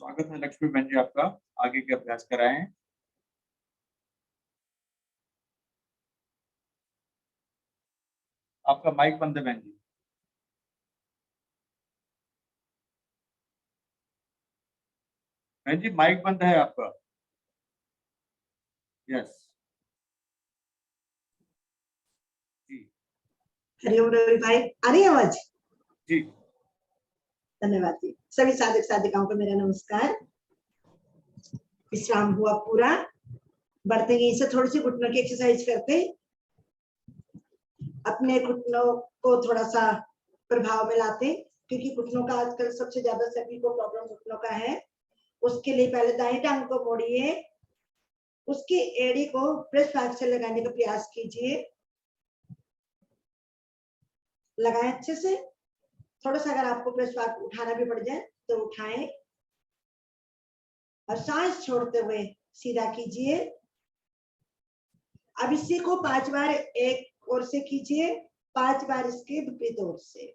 स्वागत है लक्ष्मी बहन जी आपका। आगे के अभ्यास कराएं। आपका माइक बंद है बहन जी। बहन जी माइक बंद है आपका। यस जी हरिओम रवि भाई, आ रही है आवाज? जी धन्यवाद जी। सभी साधक साधिकाओं को मेरा नमस्कार। विश्राम हुआ पूरा, बढ़ते ही से थोड़ी सी घुटनों की एक्सरसाइज करते, अपने घुटनों को थोड़ा सा प्रभाव में लाते, क्योंकि घुटनों का आजकल सबसे ज्यादा सभी को प्रॉब्लम घुटनों का है। उसके लिए पहले दाएं टांग को मोड़िए, उसकी एड़ी को प्रेस बैक से लगाने का प्रयास कीजिए। लगाएं अच्छे से। थोड़ा सा अगर आपको प्रेस बैक उठाना भी पड़ जाए तो उठाएं और सांस छोड़ते हुए सीधा कीजिए। अब इसी को 5 बार एक ओर से कीजिए, 5 बार इसके विपरीत ओर से,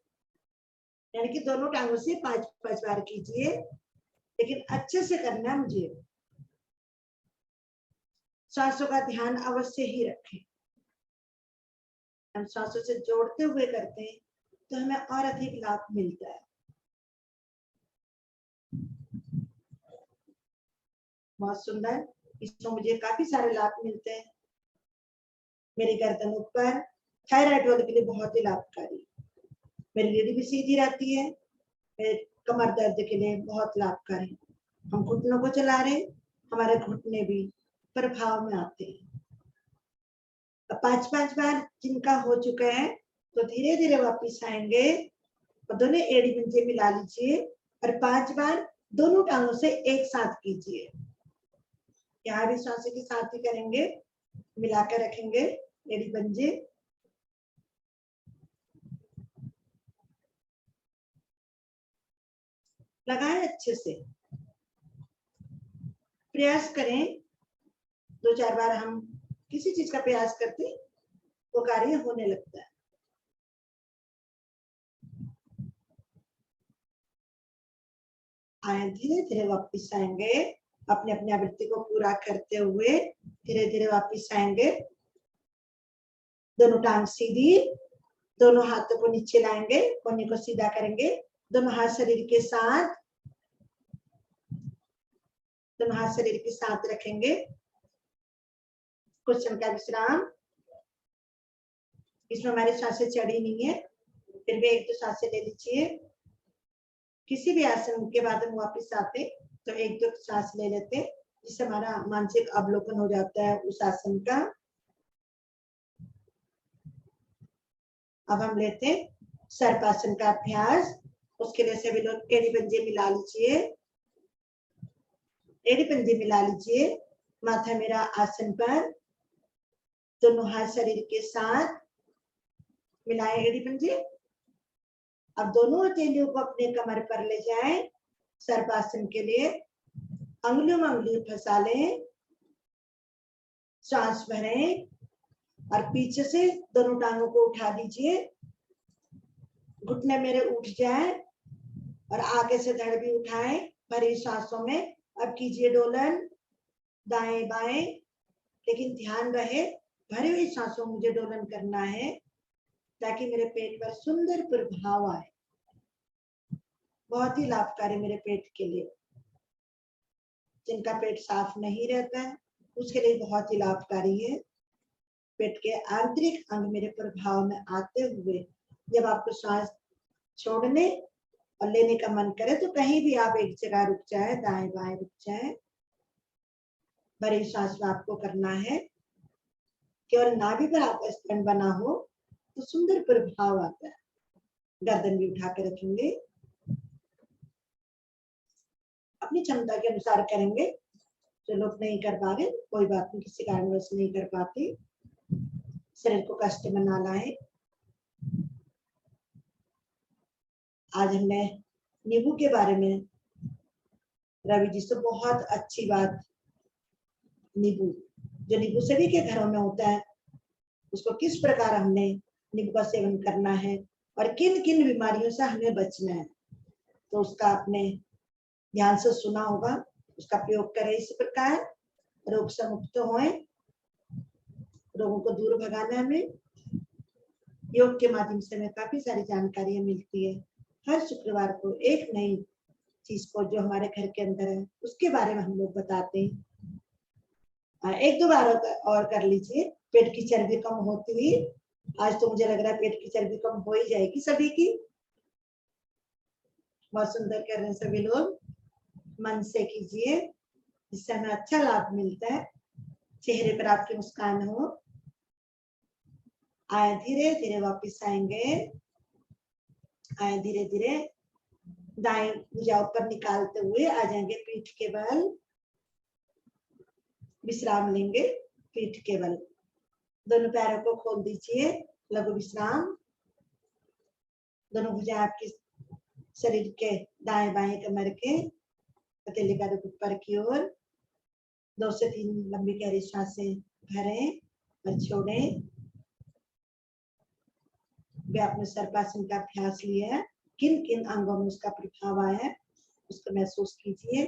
यानी कि दोनों टांगों से 5-5 बार कीजिए, लेकिन अच्छे से करना है मुझे। सांसों का ध्यान अवश्य ही रखें। हम सांसों से जोड़ते हुए करते हैं तो हमें और अधिक लाभ मिलता है। बहुत सुंदर, इसमें मुझे काफी सारे लाभ मिलते हैं। मेरी गर्दन ऊपर, थायराइड वाले के लिए बहुत ही लाभकारी। मेरी रीढ़ भी सीधी रहती है, मेरे कमर दर्द के लिए बहुत लाभकारी। हम घुटनों को चला रहे, हमारे घुटने भी प्रभाव में आते हैं। अब 5-5 बार जिनका हो चुका है तो धीरे धीरे वापिस आएंगे और दोनों एड़ी पंजे मिला लीजिए और 5 बार दोनों टांगों से एक साथ कीजिए। यहाँ भी सांसें के साथ ही करेंगे, मिलाकर रखेंगे एड़ी पंजे। लगाएं अच्छे से, प्रयास करें। 2-4 बार हम किसी चीज का प्रयास करते तो कार्य होने लगता है। आए धीरे धीरे वापिस आएंगे, अपने अपने आवृत्ति को पूरा करते हुए धीरे धीरे वापिस आएंगे। दोनों टांग सीधी, दोनों हाथों को नीचे लाएंगे, कोहनी को सीधा करेंगे, दोनों हाथ शरीर के साथ, दोनों हाथ शरीर के साथ रखेंगे। कुछ क्षण का विश्राम। इसमें हमारी सांसें चढ़ी नहीं है, फिर भी 1-2 सांसें ले लीजिए। किसी भी आसन के बाद हम वापिस आते तो 1-2 सांस ले लेते, जिससे हमारा मानसिक अवलोकन हो जाता है उस आसन का। अब हम लेते सर्पासन का अभ्यास। उसके लिए सभी लोग एड़ी पंजे मिला लीजिए, एड़ी पंजे मिला लीजिए। माथा मेरा आसन पर, दोनों हाथ शरीर के साथ मिलाएं एड़ी पंजे। अब दोनों हथेलियों को अपने कमर पर ले जाएं सर्पासन के लिए। अंगुलियों में अंगुली फंसा लें, सांस भरें और पीछे से दोनों टांगों को उठा दीजिए। घुटने मेरे उठ जाए और आगे से धड़ भी उठाएं भरी सांसों में। अब कीजिए डोलन दाएं बाएं, लेकिन ध्यान रहे भरी हुई सांसों मुझे डोलन करना है ताकि मेरे पेट पर सुंदर प्रभाव आए। बहुत ही लाभकारी मेरे पेट के लिए। जिनका पेट साफ नहीं रहता है उसके लिए बहुत ही लाभकारी है। पेट के आंतरिक अंग मेरे प्रभाव में आते हुए जब आपको सांस छोड़ने और लेने का मन करे तो कहीं भी आप एक जगह रुक जाए, दाएं बाएं रुक जाए। भरी सांस में आपको करना है। केवल नाभि पर आपका स्टैंड बना हो तो सुंदर प्रभाव आता है। गर्दन भी उठा के रखेंगे, अपनी क्षमता के अनुसार करेंगे। जो लोग नहीं कर पा रहे कोई बात नहीं, किसी कारणवश नहीं कर पाते, शरीर को कष्ट में ना लाए। आज हमने नींबू के बारे में रवि जी से बहुत अच्छी बात, नींबू जो नींबू सभी के घरों में होता है, उसको किस प्रकार हमने नींबू का सेवन करना है और किन किन बीमारियों से हमें बचना है, तो उसका आपने ध्यान से सुना होगा, उसका प्रयोग करें इस प्रकार। रोग से मुक्त होए, रोगों को दूर भगाना में योग के माध्यम से हमें काफी सारी जानकारियां मिलती है। हर शुक्रवार को एक नई चीज को जो हमारे घर के अंदर है उसके बारे में हम लोग बताते हैं। एक दो बार और कर लीजिए। पेट की चर्बी कम होती हुई, आज तो मुझे लग रहा है पेट की चर्बी कम हो ही जाएगी सभी की। बहुत सुंदर कर रहे हैं सभी लोग, मन से कीजिए, इससे हमें अच्छा लाभ मिलता है, चेहरे पर आपकी मुस्कान हो। आए धीरे धीरे वापस आएंगे, आए धीरे धीरे दाएं भुजा ऊपर निकालते हुए आ जाएंगे पीठ के बल, विश्राम लेंगे पीठ के बल। दोनों पैरों को खोल दीजिए, लघु विश्राम। दोनों भुजा आपके शरीर के दाएं बाएं कमर के, हथेली का रुख ऊपर की ओर। 2 से 3 लंबी गहरी सांसें भरें और छोड़ें। वे आपने सर्पासन का अभ्यास लिया है, किन किन अंगों में उसका प्रभाव आया है उसको महसूस कीजिए।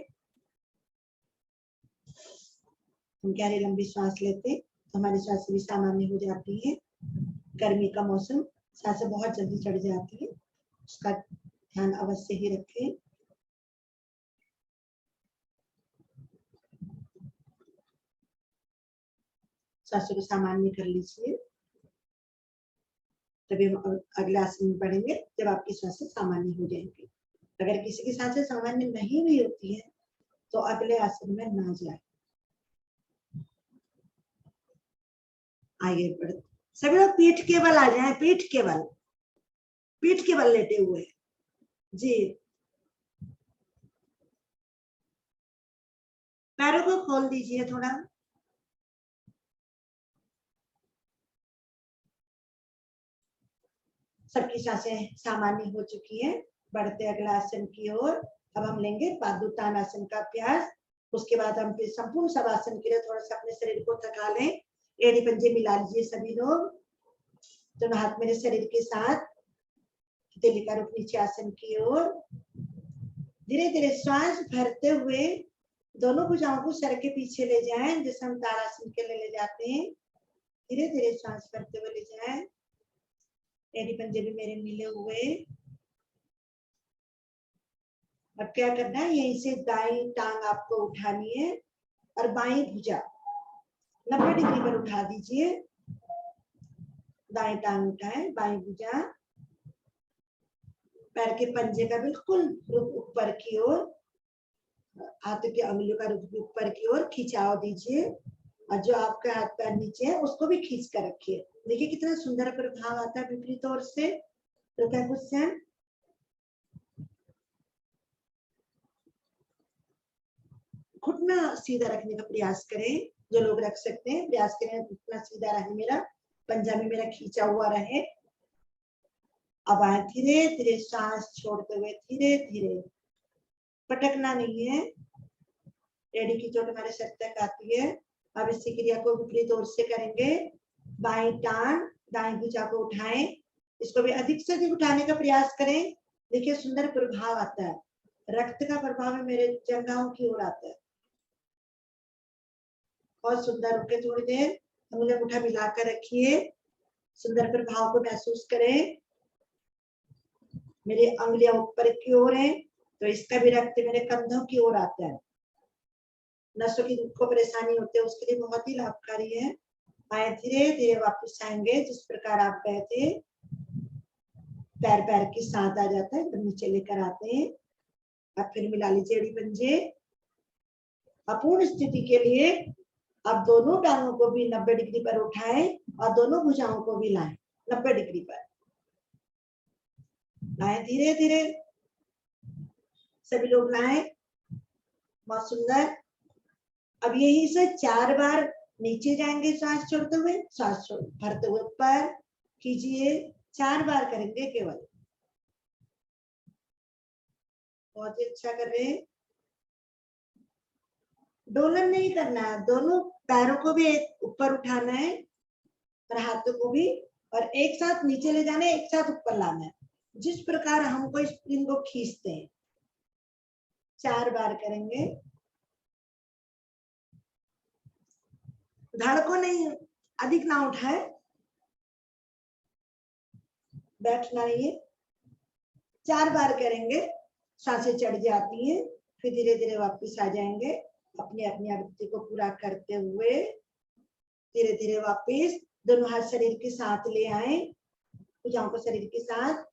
हम गहरी लंबी सांस लेते तो हमारी सांसें भी सामान्य हो जाती है। गर्मी का मौसम, सांसें बहुत जल्दी चढ़ जाती है, उसका ध्यान अवश्य ही रखें। सांसों को सामान्य कर लीजिए, तभी हम अगले आसन में बढ़ेंगे जब आपकी सांसें सामान्य हो जाएंगी। अगर किसी की सांसें सामान्य नहीं भी होती है तो अगले आसन में ना जाए। आगे बढ़, सभी लोग पीठ के बल आ जाए, पीठ के बल, पीठ के बल लेटे हुए जी। पैरों को खोल दीजिए थोड़ा, सबकी सांसें सामान्य हो चुकी है। बढ़ते अगला आसन की ओर। अब हम लेंगे पादुतान आसन का अभ्यास। उसके बाद हम फिर संपूर्ण शवासन के लिए थोड़ा सा अपने शरीर को थका लें। एड़ी पंजे मिला लीजिए सभी लोग, दोनों हाथ मेरे शरीर के साथ, हथेली का रुख नीचे आसन की ओर। धीरे धीरे श्वास भरते हुए दोनों भुजाओं को सर के पीछे ले जाएं, जैसे हम ताड़ासन के लिए ले जाते हैं। धीरे धीरे श्वास भरते हुए ले जाएं, एड़ी पंजे भी मेरे मिले हुए। अब क्या करना है, यहीं से दाईं टांग आपको उठानी है और बाईं भुजा 90 डिग्री पर उठा दीजिए। दाईं टांग उठाएं, बाईं भुजा पैर के पंजे का बिल्कुल रुख ऊपर की ओर, हाथों की अंगुलियों का रुख ऊपर की ओर खिंचाव दीजिए और जो आपका हाथ पैर नीचे है उसको भी खींच कर रखिए। देखिए कितना सुंदर प्रभाव आता है विपरीत ओर से। घुटना सीधा रखने का प्रयास करें, जो लोग रख सकते हैं प्रयास करें घुटना सीधा रहे, मेरा पंजा भी मेरा खींचा हुआ रहे। अब आए धीरे धीरे सांस छोड़ते हुए, धीरे धीरे, पटकना नहीं है। एड़ी की चोट हमारे सर तक आती है। अब इसी क्रिया को विपरीत ओर से करेंगे। बाईं टांग दाईं भुजा को उठाएं, इसको भी अधिक से अधिक उठाने का प्रयास करें। देखिए सुंदर प्रभाव आता है, रक्त का प्रभाव मेरे जंघाओं की ओर आता है। बहुत सुंदर। रुके थोड़ी देर, अंगुलियां मुठा मिलाकर रखिए, सुंदर प्रभाव को महसूस करें। मेरी अंगुलियां ऊपर की ओर है तो इसका भी रक्त मेरे कंधों की ओर आता है। नसों की को परेशानी होती है उसके लिए बहुत ही लाभकारी है। आए धीरे धीरे वापस आएंगे जिस प्रकार आप गए थे। पैर पैर के साथ आ जाता है, तो नीचे लेकर आते हैं। अब फिर मिला लीजिए एड़ी पंजे। अपूर्ण स्थिति के लिए अब दोनों टांगों को भी 90 डिग्री पर उठाएं और दोनों भुजाओं को भी लाएं 90 डिग्री पर। लाएं धीरे धीरे, सभी लोग लाएं। बहुत सुंदर। अब यही से 4 बार नीचे जाएंगे सांस छोड़ते हुए, सांस भरते हुए ऊपर कीजिए। 4 बार करेंगे केवल। बहुत ही अच्छा कर रहे हैं। डोलन नहीं करना है, दोनों पैरों को भी ऊपर उठाना है और हाथों को भी, और एक साथ नीचे ले जाना है, एक साथ ऊपर लाना है। जिस प्रकार हमको स्प्रिंग को खींचते हैं 4 बार करेंगे। धड़ को नहीं, अधिक ना उठाए, बैठना नहीं है। 4 बार करेंगे, सांसें चढ़ जाती हैं, फिर धीरे धीरे वापस आ जाएंगे। अपनी अपनी आवृत्ति को पूरा करते हुए धीरे धीरे वापस दोनों हाथ शरीर के साथ ले आए, भुजाओं को शरीर के साथ।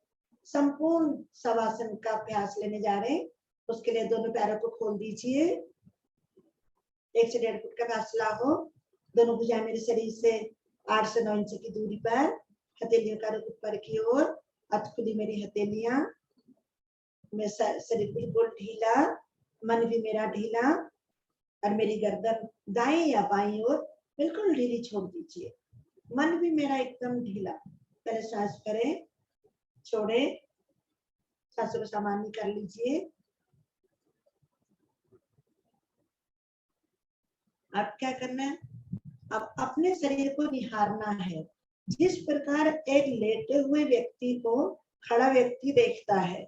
संपूर्ण शवासन का अभ्यास लेने जा रहे हैं। उसके लिए दोनों पैरों को खोल दीजिए। 1 से 1.5 फुट का फासला हो। दोनों भुजाएं मेरे शरीर से 8 से 9 इंच की दूरी पर, हथेलियों का रुख ऊपर की ओर, अध खुली मेरी हथेलियां, मैं शरीर बिल्कुल ढीला, मन भी मेरा ढीला, और मेरी गर्दन दाएं या बाईं ओर बिल्कुल ढीली छोड़ दीजिए। मन भी मेरा एकदम ढीला। पहले सांस करें, छोड़े, सांसों को सामान्य कर लीजिए। अब क्या करना है? अब अपने शरीर को निहारना है। जिस प्रकार एक लेटे हुए व्यक्ति को खड़ा व्यक्ति देखता है,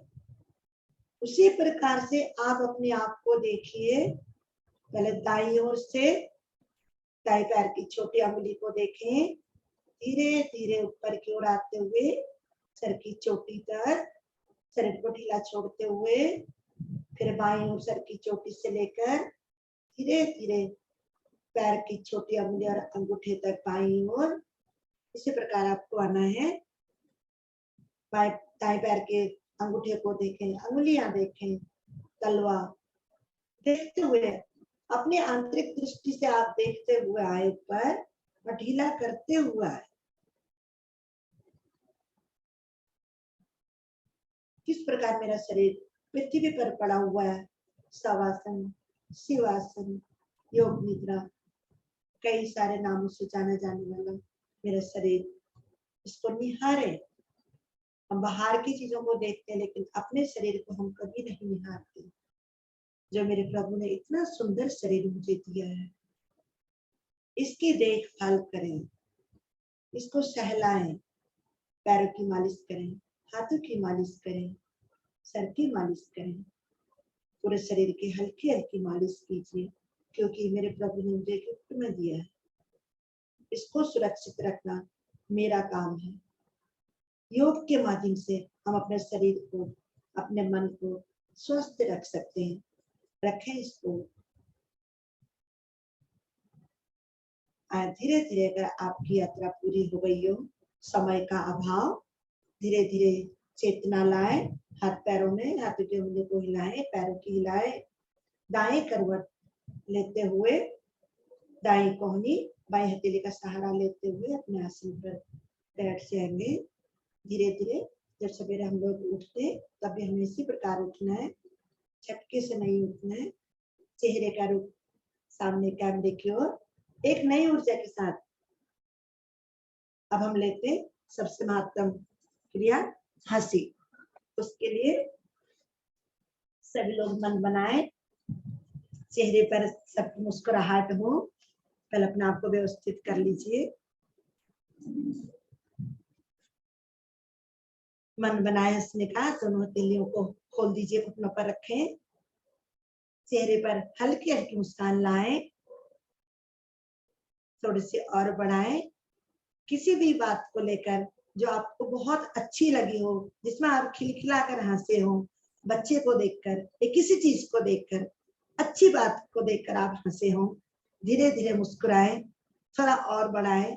उसी प्रकार से आप अपने आप को देखिए। पहले दाईं ओर से दाएं पैर की छोटी अंगुली को देखें, धीरे धीरे ऊपर की ओर आते हुए सर की चोटी तक, शरीर को ढीला छोड़ते हुए, फिर बाईं ओर सर की चोटी से लेकर धीरे धीरे पैर की छोटी अंगुली और अंगूठे तक बाईं ओर। इसी प्रकार आपको आना है। दाएं पैर के अंगूठे को देखें, अंगुलियां देखें, तलवा देखते हुए, अपनी आंतरिक दृष्टि से आप देखते हुए आए ऊपर और ढीला करते हुए आए। किस प्रकार मेरा शरीर पृथ्वी पर पड़ा हुआ है। शवासन, शिवासन, योग निद्रा, कई सारे नामों से जाना जाने वाला मेरा शरीर, इसको निहारे। हम बाहर की चीजों को देखते हैं, लेकिन अपने शरीर को हम कभी नहीं निहारते। जो मेरे प्रभु ने इतना सुंदर शरीर मुझे दिया है, इसकी देखभाल करें, इसको सहलाएं, पैरों की मालिश करें, हाथों की मालिश करें, सर की मालिश करें, पूरे शरीर की हल्की हल्की मालिश कीजिए, क्योंकि मेरे प्रभु ने मुझे गिफ्ट में दिया है। इसको सुरक्षित रखना मेरा काम है। योग के माध्यम से हम अपने शरीर को, अपने मन को स्वस्थ रख सकते हैं। रखें इसको। धीरे धीरे अगर आपकी यात्रा पूरी हो गई हो, समय का अभाव, धीरे धीरे चेतना लाए। हाथ पैरों में, हाथों की उंगलियों को हिलाएं, पैरों की हिलाएं। दाएं करवट लेते हुए दाएं कोहनी, बाएं हथेली का सहारा लेते हुए अपने आसन पर बैठ जाएंगे। धीरे धीरे जब सवेरे हम लोग उठते, तब भी हमें इसी प्रकार उठना है, झटके से नहीं उठना है। चेहरे का रुख सामने कैमरे की ओर, एक नई ऊर्जा के साथ। अब हम लेते सबसे महत्वपूर्ण क्रिया, हंसी। उसके लिए सभी लोग मन बनाए, चेहरे पर सब मुस्कुराहट हो। पहले अपने आप को व्यवस्थित कर लीजिए। मन बनाए हंसने का। दोनों हथेलियों को खोल दीजिए, घुटनों पर रखें, चेहरे पर हल्की हल्की मुस्कान लाएं, थोड़ी सी और बढ़ाएं। किसी भी बात को लेकर जो आपको बहुत अच्छी लगी हो, जिसमें आप खिलखिलाकर हंसे हो, बच्चे को देखकर या किसी चीज को देखकर, अच्छी बात को देखकर आप हंसे हो, धीरे धीरे मुस्कुराएं, थोड़ा और बढ़ाएं,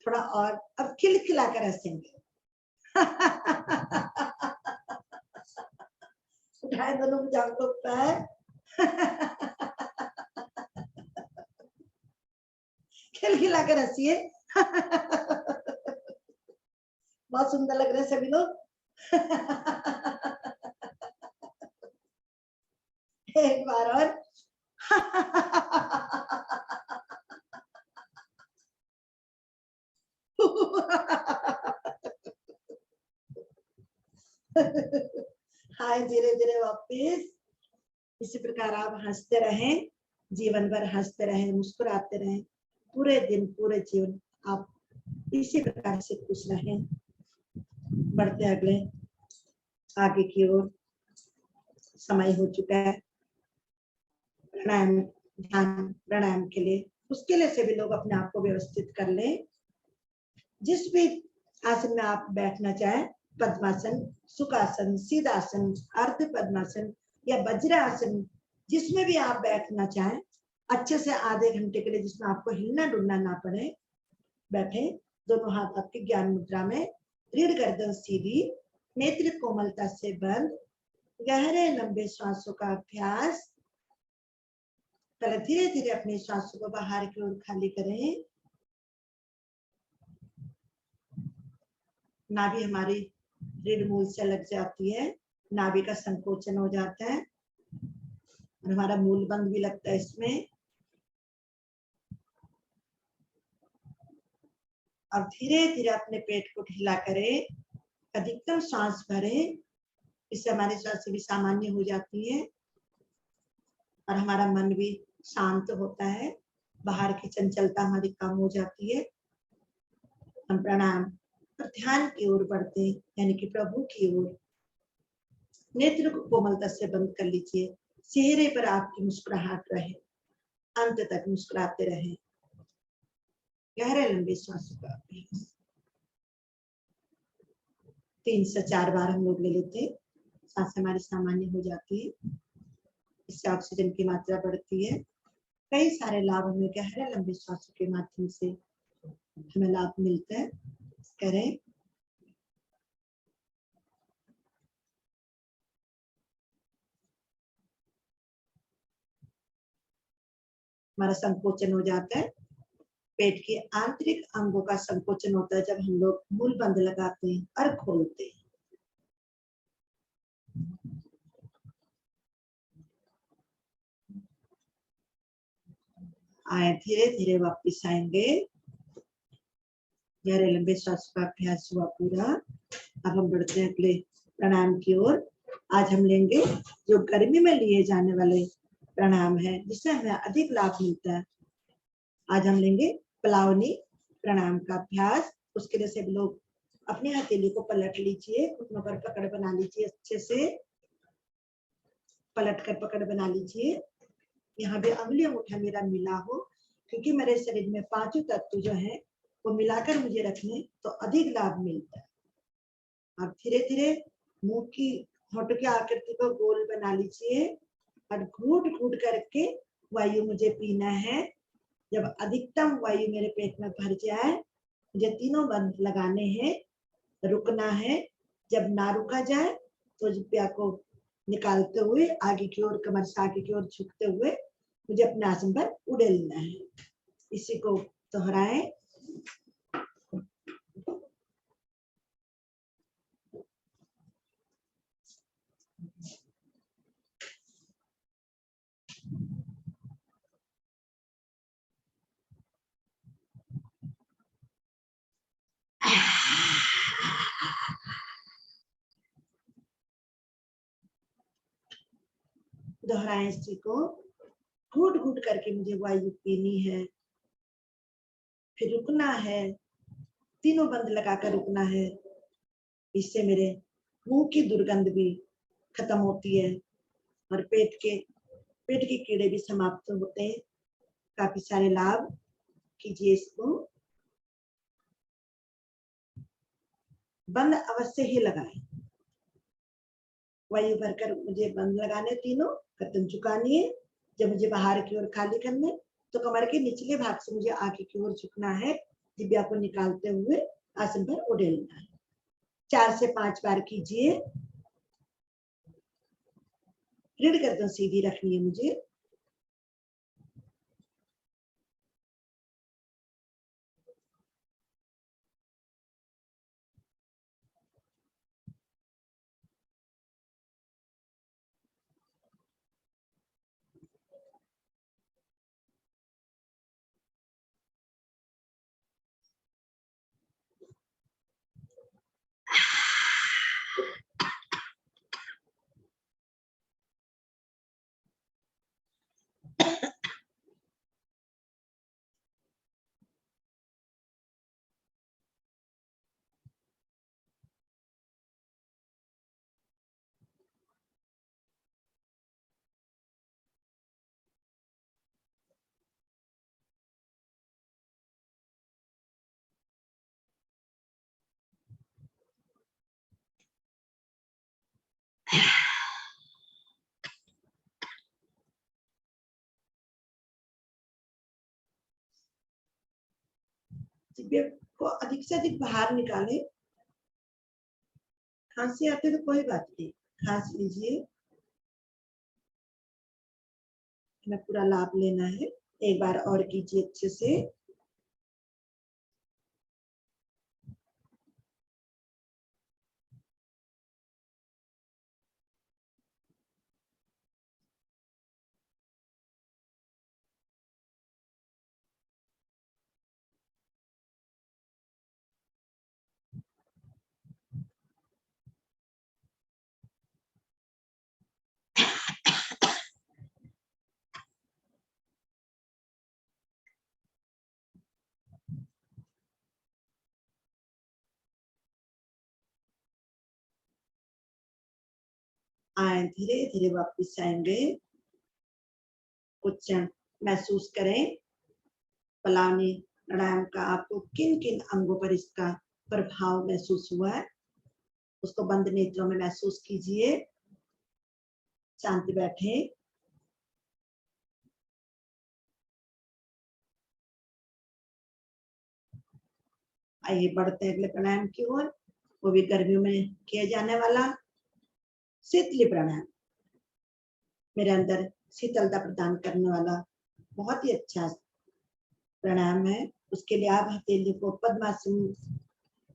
थोड़ा और। अब खिलखिलाकर हंसेंगे। उठाए दोनों भुजाओं को ऊपर। खिलखिलाकर हंसिए। बहुत सुंदर लग रहे हैं सभी लोग। एक बार और। हाय, धीरे धीरे वापिस। इसी प्रकार आप हंसते रहें, जीवन भर हंसते रहें, मुस्कुराते रहें, पूरे दिन पूरे जीवन आप इसी प्रकार से खुश रहें। बढ़ते अगले आगे की ओर। समय हो चुका है। प्राणायाम, ध्यान प्राणायाम के लिए, उसके लिए सभी लोग अपने आप को व्यवस्थित कर लें। जिस भी आसन में आप बैठना चाहें, पद्मासन, सुखासन, सीधासन, अर्ध पद्मासन या वज्रासन, जिसमें भी आप बैठना चाहें, अच्छे से आधे घंटे के लिए, जिसमें आपको हिलना डुलना ना पड़े, बैठे। दोनों हाथ आपके ज्ञान मुद्रा में, रीढ़ गर्दन सीधी, नेत्र कोमलता से बंद, गहरे लंबे श्वासों का अभ्यास। पहले धीरे धीरे अपने श्वासों को बाहर की ओर खाली करें। नाभि हमारी रीढ़ मूल से लग जाती है, नाभि का संकोचन हो जाता है और हमारा मूल बंद भी लगता है इसमें। अब धीरे धीरे अपने पेट को ढीला करें, अधिकतम सांस भरें, इससे हमारी सांसें भी सामान्य हो जाती है और हमारा मन भी शांत होता है, बाहर की चंचलता हमारी कम हो जाती है। हम प्राणायाम और ध्यान की ओर बढ़ते हैं, यानी कि प्रभु की ओर। नेत्र को कोमलता से बंद कर लीजिए, चेहरे पर आपकी मुस्कुराहट रहे, अंत तक मुस्कुराते रहें। गहरे लंबे सांसों का अभ्यास 3 से 4 बार हम लोग ले लेते हैं, सांस हमारी सामान्य हो जाती है, इससे ऑक्सीजन की मात्रा बढ़ती है। कई सारे लाभ हमें गहरे लंबे सांसों के माध्यम से हमें लाभ मिलता है। करें। हमारा संकोचन हो जाता है, पेट के आंतरिक अंगों का संकोचन होता है जब हम लोग मूल बंद लगाते हैं और खोलते हैं। आए, धीरे धीरे वापस आएंगे। गहरे लंबे श्वास का अभ्यास हुआ पूरा। अब हम बढ़ते हैं अगले प्राणायाम की ओर। आज हम लेंगे जो गर्मी में लिए जाने वाले प्राणायाम है, जिससे हमें अधिक लाभ मिलता है। आज हम लेंगे पलावनी प्राणायाम का अभ्यास। उसके लिए सब लोग अपने हथेली को पलट लीजिए, घुटनों पर पकड़ बना लीजिए, अच्छे से पलट कर पकड़ बना लीजिए। यहाँ भी अंगुली अंगूठा मेरा मिला हो, क्योंकि मेरे शरीर में 5 तत्व जो है वो मिलाकर मुझे रखने तो अधिक लाभ मिलता है। अब धीरे धीरे मुंह की होठों की आकृति को गोल बना लीजिए और घूट घूट करके वायु मुझे पीना है। जब अधिकतम वायु मेरे पेट में भर जाए, मुझे तीनों बंद लगाने हैं, रुकना है। जब ना रुका जाए तो जिह्वा को निकालते हुए आगे की ओर, कमर से आगे की ओर झुकते हुए मुझे अपने आसन पर उड़ेलना है। इसी को दोहराएं। दोहराएं इसी को। घूट घूट करके मुझे वायु पीनी है, फिर रुकना है, तीनों बंद लगाकर रुकना है। इससे मेरे मुंह की दुर्गंध भी खत्म होती है और पेट के कीड़े भी समाप्त होते हैं। काफी सारे लाभ कीजिए इसको। बंद अवश्य ही लगाएं। वायु भरकर मुझे बंद लगाने, तीनों गर्दन झुकानी है। जब मुझे बाहर की ओर खाली करने, तो कमर के निचले भाग से मुझे आगे की ओर झुकना है, जिह्वा को निकालते हुए आसन पर उड़ेलना है। 4 से 5 बार कीजिए। रीढ़ गर्दन सीधी रखनी है मुझे। जिब्बे को अधिक से अधिक बाहर निकाले। खांसी आती है तो कोई बात नहीं, खांस लीजिए। हमें पूरा लाभ लेना है। एक बार और कीजिए अच्छे से। आए, धीरे धीरे वापस आएंगे। कुछ क्षण महसूस करें पलावनी प्राणायाम का आपको किन किन अंगों पर इसका प्रभाव महसूस हुआ है, उसको बंद नेत्रों में महसूस कीजिए। शांत बैठे। आइए बढ़ते हैं अगले प्राणायाम की ओर, वो भी गर्मियों में किया जाने वाला शीतली प्राणायाम। मेरे अंदर शीतलता प्रदान करने वाला बहुत ही अच्छा प्राणायाम है। उसके लिए आप हथेली को पद्मासन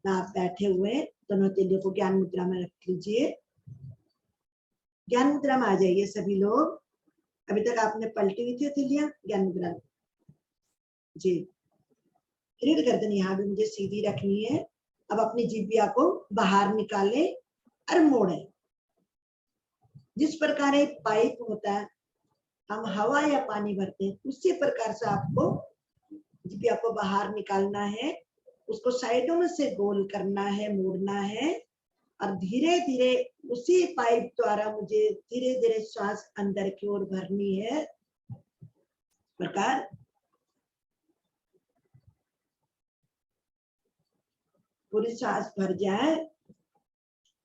में आप बैठे हुए दोनों हथेलियों को ज्ञान मुद्रा में रख लीजिए। ज्ञान मुद्रा में आ जाइए सभी लोग। अभी तक आपने पलटी हुई थी हथेलियां, ज्ञान मुद्रा जी। रीढ़ गर्दन यहाँ भी मुझे सीधी रखनी है। अब अपनी जिह्वा को बाहर निकाले और मोड़े। जिस प्रकार एक पाइप होता है, हम हवा या पानी भरते हैं, उसी प्रकार से आपको जिह्वा को बाहर निकालना है। उसको साइडों में से गोल करना है, मोड़ना है और धीरे धीरे उसी पाइप द्वारा मुझे धीरे धीरे श्वास अंदर की ओर भरनी है। प्रकार पूरी सांस भर जाए।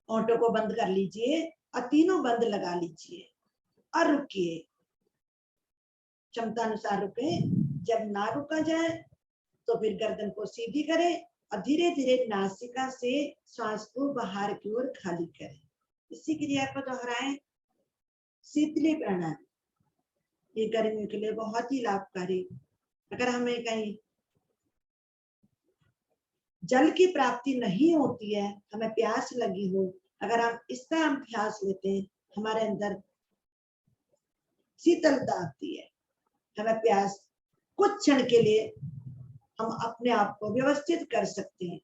होठों को बंद कर लीजिए और तीनों बंद लगा लीजिए और रुकिए। क्षमता अनुसार रुके। जब ना रुका जाए तो फिर गर्दन को सीधी करें और धीरे धीरे नासिका से श्वास को बाहर की ओर खाली करें। इसी क्रिया को दोहराएं। शीतली प्राणायाम ये गर्मियों के लिए बहुत ही लाभकारी। अगर हमें कहीं जल की प्राप्ति नहीं होती है, हमें प्यास लगी हो, अगर हम इसका अभ्यास लेते हैं, हमारे अंदर शीतलता आती है। हमें प्यास कुछ क्षण के लिए हम अपने आप को व्यवस्थित कर सकते हैं।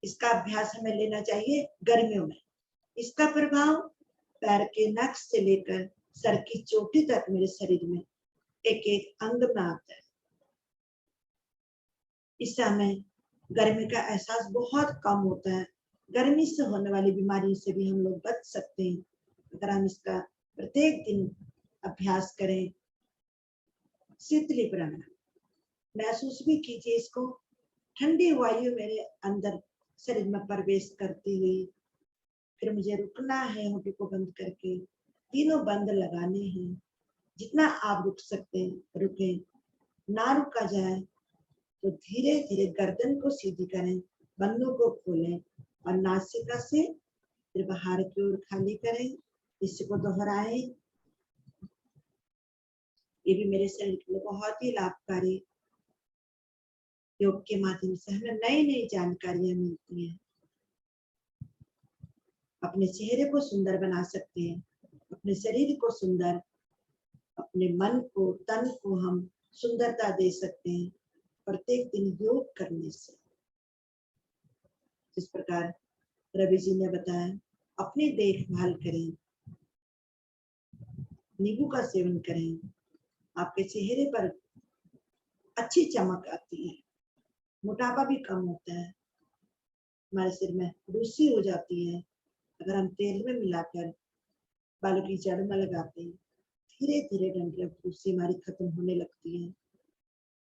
इसका अभ्यास हमें लेना चाहिए गर्मियों में। इसका प्रभाव पैर के नख से लेकर सर की चोटी तक मेरे शरीर में एक एक अंग में आता है। इससे हमें गर्मी का एहसास बहुत कम होता है। गर्मी से होने वाली बीमारी से भी हम लोग बच सकते हैं अगर हम इसका प्रत्येक दिन अभ्यास करें। शीतली प्राणायाम महसूस भी कीजिए इसको। ठंडी वायु मेरे अंदर शरीर में प्रवेश करती हुई, फिर मुझे रुकना है। होठों को बंद करके तीनों बंद लगाने हैं। जितना आप रुक सकते हैं रुके। ना रुका जाए तो धीरे धीरे गर्दन को सीधी करें, बंदों को खोलें और नासिका से फिर बाहर की ओर खाली करें। इसको दोहराएं। ये भी मेरे शरीर के लिए बहुत ही लाभकारी। योग के माध्यम से हमें नई नई जानकारियां मिलती हैं। अपने चेहरे को सुंदर बना सकते हैं, अपने शरीर को सुंदर, अपने मन को, तन को हम सुंदरता दे सकते हैं प्रत्येक दिन योग करने से। जिस प्रकार रवि जी ने बताया, अपनी देखभाल करें, नींबू का सेवन करें, आपके चेहरे पर अच्छी चमक आती है, मोटापा भी कम होता है, हमारे सिर में रूसी हो जाती है। अगर हम तेल में मिलाकर बालों की जड़ में लगाते हैं, धीरे धीरे डंडरफ रूसी हमारी खत्म होने लगती है।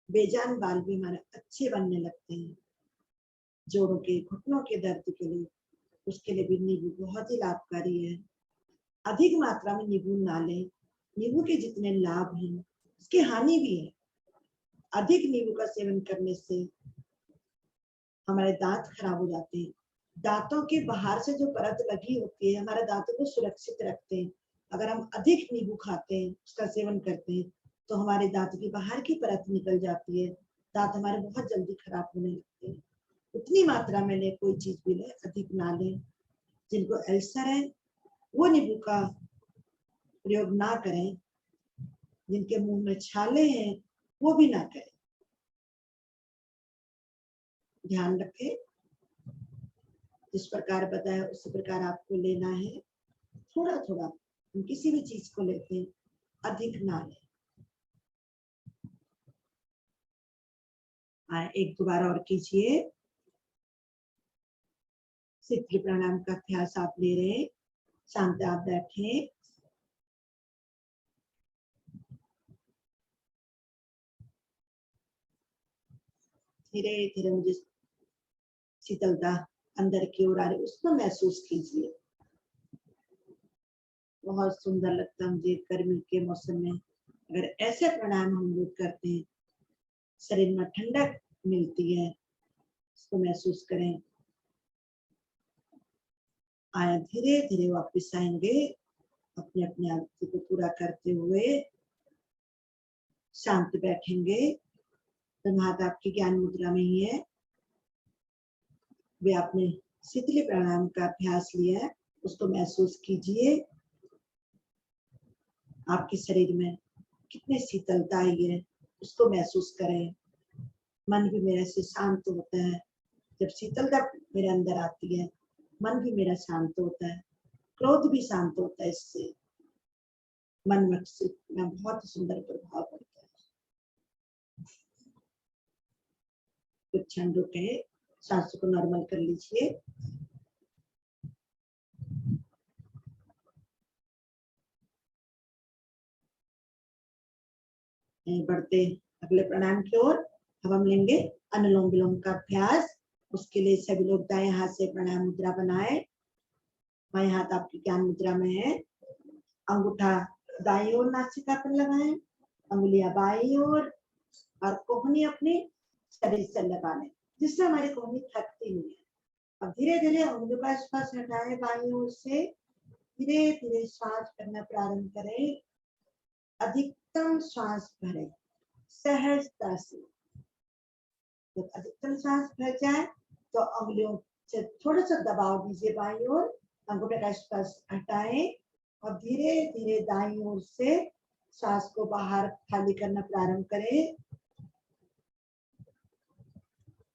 बेजान बाल भी हमारे अच्छे बनने लगते हैं। जोड़ों के, घुटनों के दर्द के लिए, उसके लिए भी नींबू बहुत ही लाभकारी है। अधिक मात्रा में नींबू ना लें। नींबू के जितने लाभ हैं उसकी हानि भी है। अधिक नींबू का सेवन करने से हमारे दांत खराब हो जाते हैं। दांतों के बाहर से जो परत लगी होती है हमारे दांतों को सुरक्षित रखते हैं। अगर हम अधिक नींबू खाते हैं, उसका सेवन करते हैं, तो हमारे दांत की बाहर की परत निकल जाती है, दांत हमारे बहुत जल्दी खराब होने लगते हैं। उतनी मात्रा में ले, कोई चीज भी ले, अधिक ना ले। जिनको अल्सर है वो नींबू का प्रयोग ना करें, जिनके मुंह में छाले हैं वो भी ना करें। ध्यान रखें, जिस प्रकार बताया उसी प्रकार आपको लेना है। थोड़ा थोड़ा हम किसी भी चीज को लेते हैं, अधिक ना लें। एक दोबारा और कीजिए। सिद्धि प्राणायाम का अभ्यास आप ले रहे हैं। शांत आप बैठे, धीरे धीरे मुझे शीतलता अंदर की ओर आ रही, उसको महसूस कीजिए। बहुत सुंदर लगता है मुझे गर्मी के मौसम में अगर ऐसे प्राणायाम हम लोग करते हैं, शरीर में ठंडक मिलती है, इसको महसूस करें। आए धीरे धीरे वापस आएंगे, अपने अपने आरती को पूरा करते हुए शांत बैठेंगे। दोनों हाथ आपकी ज्ञान मुद्रा में ही है। वे आपने शीतली प्राणायाम का अभ्यास लिया है, उसको महसूस कीजिए। आपके शरीर में कितनी शीतलता आई है, उसको महसूस करें। मन भी मेरे से शांत होता है। जब शीतलता मेरे अंदर आती है, मन भी मेरा शांत होता है, क्रोध भी शांत होता है। इससे मन में बहुत सुंदर प्रभाव पड़ता है। कुछ क्षण रुके, सांसों को नॉर्मल कर लीजिए। बढ़ते अगले प्राणायाम की ओर। अब हम लेंगे अनुलोम विलोम का अभ्यास। उसके लिए सभी लोग दाएं हाथ से प्राणायाम मुद्रा बनाए। बाएं हाथ आपकी ज्ञान मुद्रा में है। अंगूठा दाईं ओर नासिका पर लगाएं, अंगुलियां बाईं ओर, और कोहनी अपने शरीर से लगा लें, जिससे हमारी कोहनी थकती नहीं है। अब धीरे धीरे उंगलियों का स्पर्श हटाएं बाईं ओर से। धीरे धीरे श्वास करना प्रारंभ करें। अधिकतम श्वास भरें सहजता से। जब अधिकतम श्वास भर जाए तो उंगलियों से थोड़ा सा दबाव दीजिए बाईं ओर, अंगूठे का स्पर्श हटाएं और धीरे धीरे दाईं ओर से श्वास को बाहर खाली करना प्रारंभ करें।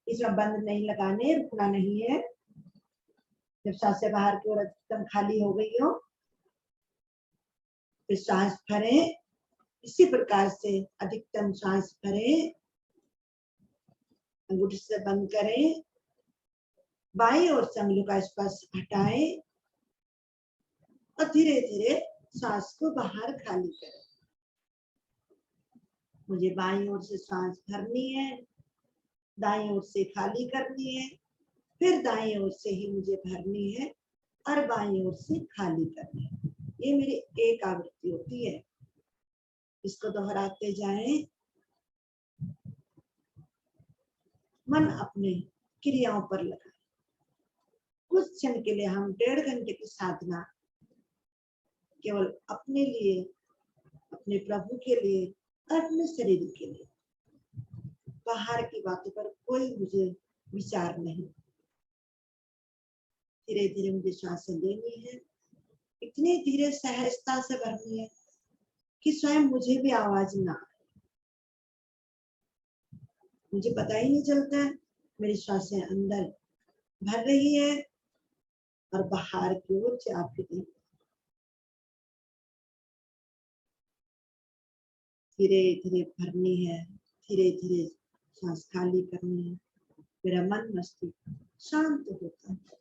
इसमें बंद नहीं लगाने, रुकना नहीं है। जब सांस से बाहर की ओर अधिकतम खाली हो गई हो तो सांस भरें। इसी प्रकार से अधिकतम सांस भरें, अंगूठे से बंद करें, बाईं ओर से उंगलियों का स्पर्श हटाएं और धीरे धीरे सांस को बाहर खाली करें। मुझे बाईं ओर से सांस भरनी है, दाईं ओर से खाली करनी है, फिर दाईं ओर से ही मुझे भरनी है और बाईं ओर से खाली करनी है। ये मेरी एक आवृत्ति होती है। इसको दोहराते जाएं। मन अपने क्रियाओं पर लगाए। कुछ क्षण के लिए हम 1.5 घंटे की साधना केवल अपने लिए, अपने प्रभु के लिए और अपने शरीर के लिए। बाहर की बातों पर कोई मुझे विचार नहीं। धीरे धीरे मुझे सांसें लेनी है, इतनी धीरे सहजता से भरनी है कि स्वयं मुझे भी आवाज ना आए। मुझे पता ही नहीं चलता है मेरी सांसें अंदर भर रही है और बाहर की ओर जा रही है। धीरे धीरे भरनी है, धीरे धीरे सांस खाली करनी है। मेरा मन मस्तिष्क शांत होता है।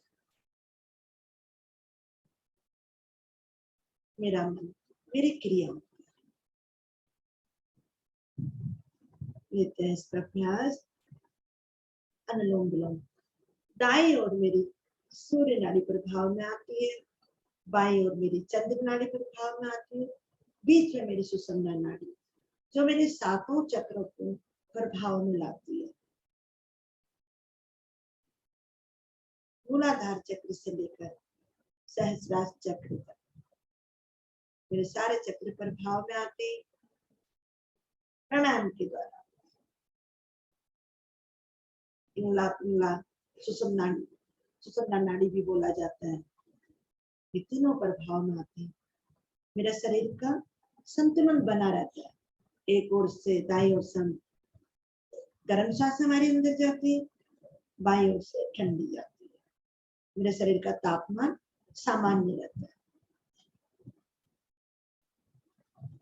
मेरा मन मेरी क्रियाओं लेते हैं इसका अभ्यास। अनुलोम विलोम दाईं ओर मेरी सूर्य नाड़ी प्रभाव में आती है, बाईं ओर मेरी चंद्र नाड़ी प्रभाव में आती है, बीच में मेरी सुषुम्ना नाड़ी जो मेरे सातों चक्रों को प्रभाव में लाती है। मूलाधार चक्र से लेकर सहस्रार चक्र तक मेरे सारे चक्र प्रभाव में आते प्राणायाम के द्वारा। पिंगला पिंगला सुषुम्ना नाड़ी भी बोला जाता है। ये तीनों प्रभाव में आते हैं। मेरा शरीर का संतुलन बना रहता है। एक ओर से दाईं ओर से गर्म सांस हमारे अंदर जाती है, बाईं ओर से ठंडी जाती है। मेरे शरीर का तापमान सामान्य रहता है।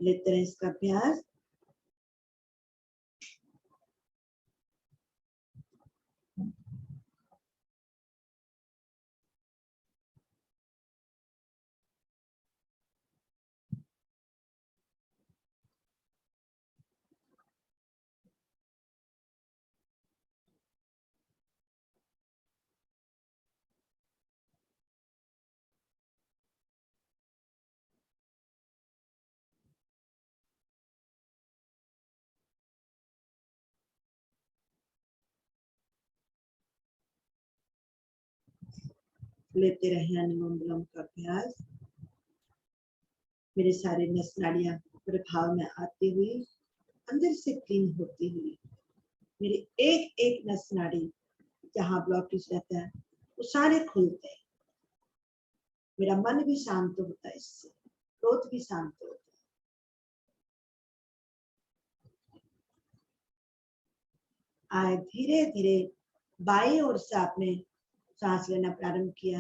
लेते रहे इसका अभ्यास। लेते रहे अनुलोम विलोम का अभ्यास। मेरे सारे नस नाड़ियां प्रभाव में आती हुई अंदर से क्लीन होती हुई मेरे एक एक नस नाड़ी जहां ब्लॉकेज रहता है वो सारे खुलते हैं। मेरा मन भी शांत होता है, इससे क्रोध भी शांत होता है। आए धीरे धीरे बाईं ओर से आपने सांस लेना प्रारंभ किया।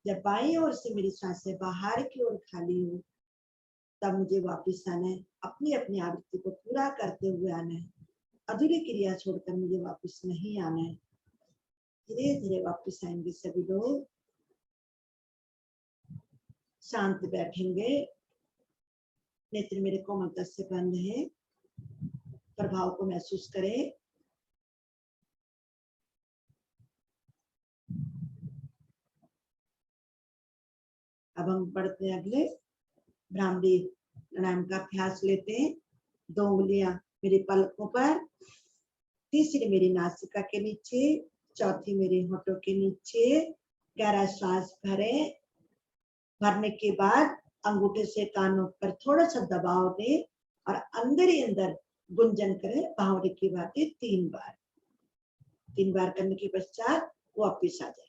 जब बाईं ओर से मेरी सांसें बाहर की ओर खाली हो तब मुझे वापस आना है। अपनी अपनी आवृत्ति को पूरा करते हुए आना है। अधूरी क्रिया छोड़कर मुझे वापस नहीं आना है। धीरे धीरे वापस आएंगे सभी लोग। शांत बैठेंगे। नेत्र मेरे कोमलता से बंद है। प्रभाव को महसूस करें। अब हम बढ़ते हैं अगले भ्रामरी प्राणायाम का अभ्यास लेते हैं। 2 उंगलियां मेरी पलकों पर, तीसरी मेरी नासिका के नीचे, चौथी मेरे होठों के नीचे। गहरा श्वास भरें। भरने के बाद अंगूठे से कानों पर थोड़ा सा दबाव दें और अंदर ही अंदर गुंजन करें। बावड़ी की बातें 3 बार। 3 बार करने के पश्चात वापिस आ जाए।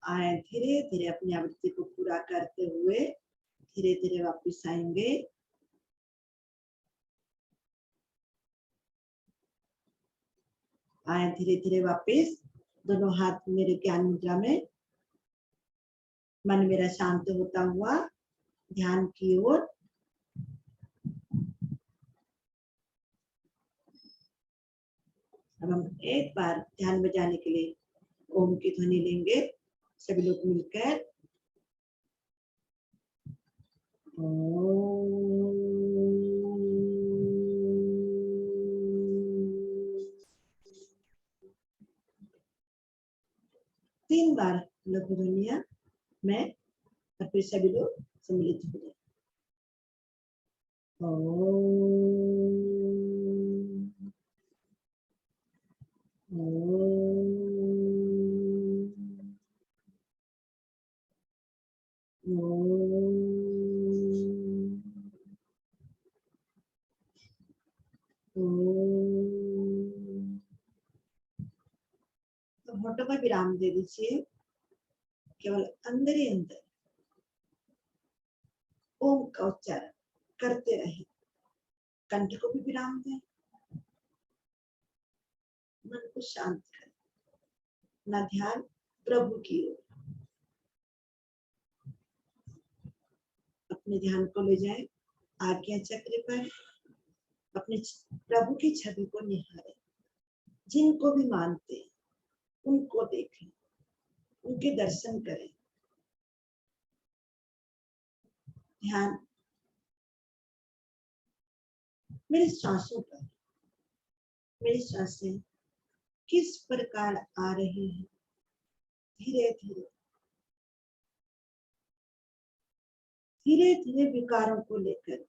आए धीरे धीरे अपनी आवृत्ति को पूरा करते हुए धीरे धीरे वापस आएंगे। आए धीरे धीरे वापस। दोनों हाथ मेरे ज्ञान मुद्रा में। मन मेरा शांत होता हुआ ध्यान की ओर। अब हम एक बार ध्यान में जाने के लिए ओम की ध्वनि लेंगे। सभी लोग मिलकर तीन बार लघु ध्वनिया मैं और फिर सभी लोग सम्मिलित हो जाए। तो होंठों पर विराम दे दीजिए, केवल अंदर ही अंदर ओम का उच्चारण करते रहे। कंठ को भी विराम दें, मन को शांत करें, अपना ध्यान प्रभु की ओर, अपने ध्यान को ले जाएं आज्ञा चक्र पर, अपने प्रभु की छवि को निहारें, जिनको भी मानते हैं उनको देखें, उनके दर्शन करें। ध्यान मेरी सांसों पर, मेरी सांसें किस प्रकार आ रही हैं, धीरे धीरे धीरे धीरे विकारों को लेकर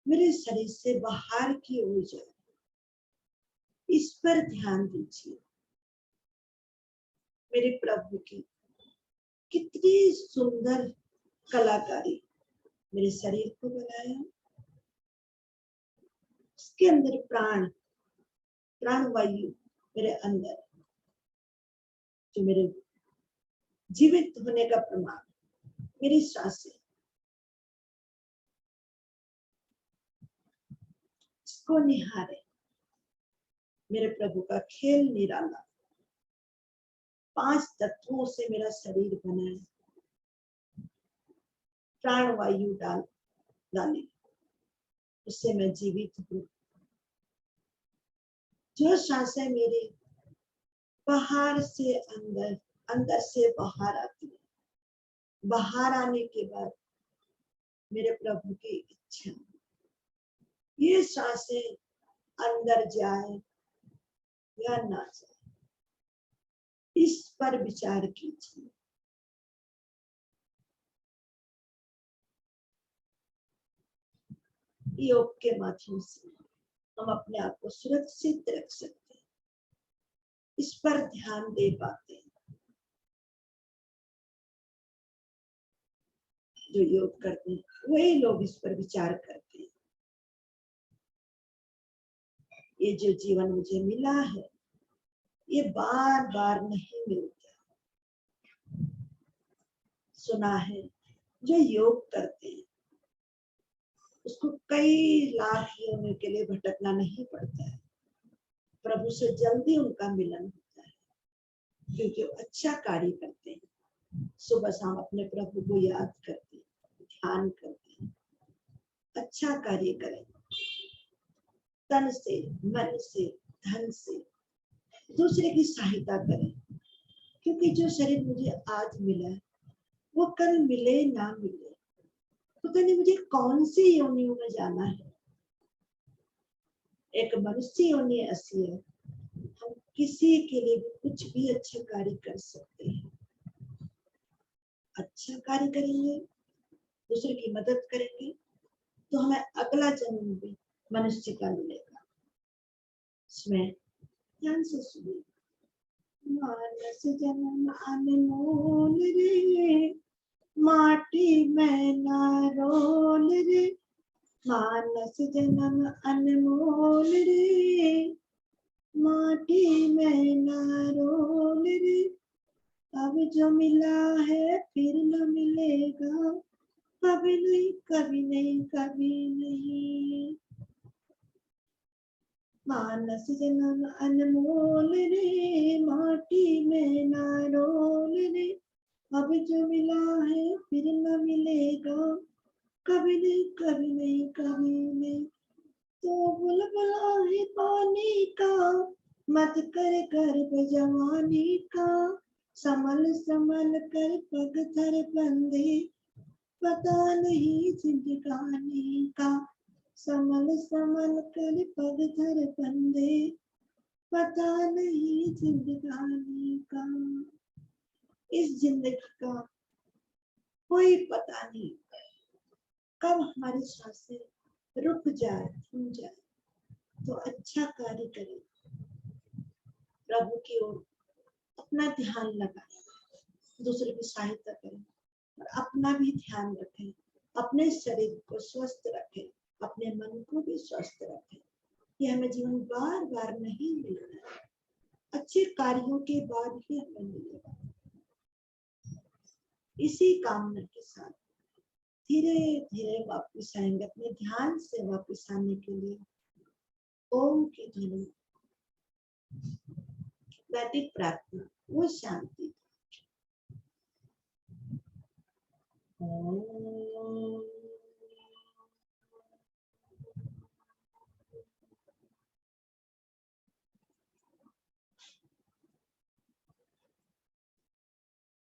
मेरे शरीर से बाहर की ओर जाए, इस पर ध्यान दीजिए। मेरे प्रभु की कितनी सुंदर कलाकारी मेरे शरीर को बनाया, उसके अंदर प्राण वायु मेरे अंदर, जो मेरे जीवित होने का प्रमाण, मेरी सांसें, इसको निहारे। मेरे प्रभु का खेल निराला, 5 तत्वों से मेरा शरीर बना है, प्राण वायु डाले, उससे मैं जीवित हूँ। जो सांसें मेरी बाहर से अंदर, अंदर से बाहर आती है, बाहर आने के बाद मेरे प्रभु की इच्छा, ये सांसें अंदर जाए या ना जाए, इस पर विचार कीजिए। योग के माध्यम से हम अपने आप को सुरक्षित रख सकते हैं, इस पर ध्यान दे पाते हैं। जो योग करते हैं वही लोग इस पर विचार करते हैं। ये जो जीवन मुझे मिला है, ये बार बार नहीं मिलता। सुना है जो योग करते हैं उसको कई लाख योनियों के लिए भटकना नहीं पड़ता है, प्रभु से जल्दी उनका मिलन होता है, क्योंकि वो अच्छा कार्य करते हैं। सुबह शाम अपने प्रभु को याद करते हैं, ध्यान करते हैं, अच्छा कार्य करें, तन से, मन से, धन से दूसरे की सहायता करें, क्योंकि जो शरीर मुझे आज मिला है वो कल मिले ना मिले, पता नहीं मुझे कौन सी योनियों में जाना है। एक मनुष्य योनि ऐसी है, हम किसी के लिए भी कुछ भी अच्छा कार्य कर सकते हैं। अच्छा कार्य करेंगे, दूसरे की मदद करेंगे, तो हमें अगला जन्म भी मनुष्य का मिलेगा। इसमें ध्यान से सुनिए। मानस जन्म अनमोल रे, माटी में ना रोल रे, मानस जन्म अनमोल रे, माटी में ना रोल रे, अब जो मिला है फिर न मिलेगा, कभी नहीं कभी नहीं कभी नहीं। मानस जन्म अनमोल रे, माटी में ना रोल रे, अब जो मिला है फिर न मिलेगा, कभी नहीं कभी नहीं कभी नहीं। तो बुलबुला है पानी का, मत कर गर्भ जवानी का, संभल संभल कर पग धर बंदे, पता नहीं जिंदगानी का, संभल संभल कर पग धर बंदे, पता नहीं जिंदगानी का। इस जिंदगी का कोई पता नहीं कब हमारी सांसें रुक जाए, थम जाए, तो अच्छा कार्य करें, प्रभु की ओर अपना ध्यान लगाएं, दूसरे की सहायता करें और अपना भी ध्यान रखें, अपने शरीर को स्वस्थ रखें, अपने मन को भी स्वस्थ रखें। ये हमें जीवन बार बार नहीं मिलता है, अच्छे कार्यों के बाद ही हमें मिलेगा। इसी कामना के साथ धीरे धीरे वापस आएंगे, अपने ध्यान से वापस आने के लिए ओम की ध्वनि, वैदिक प्रार्थना, वो शांति।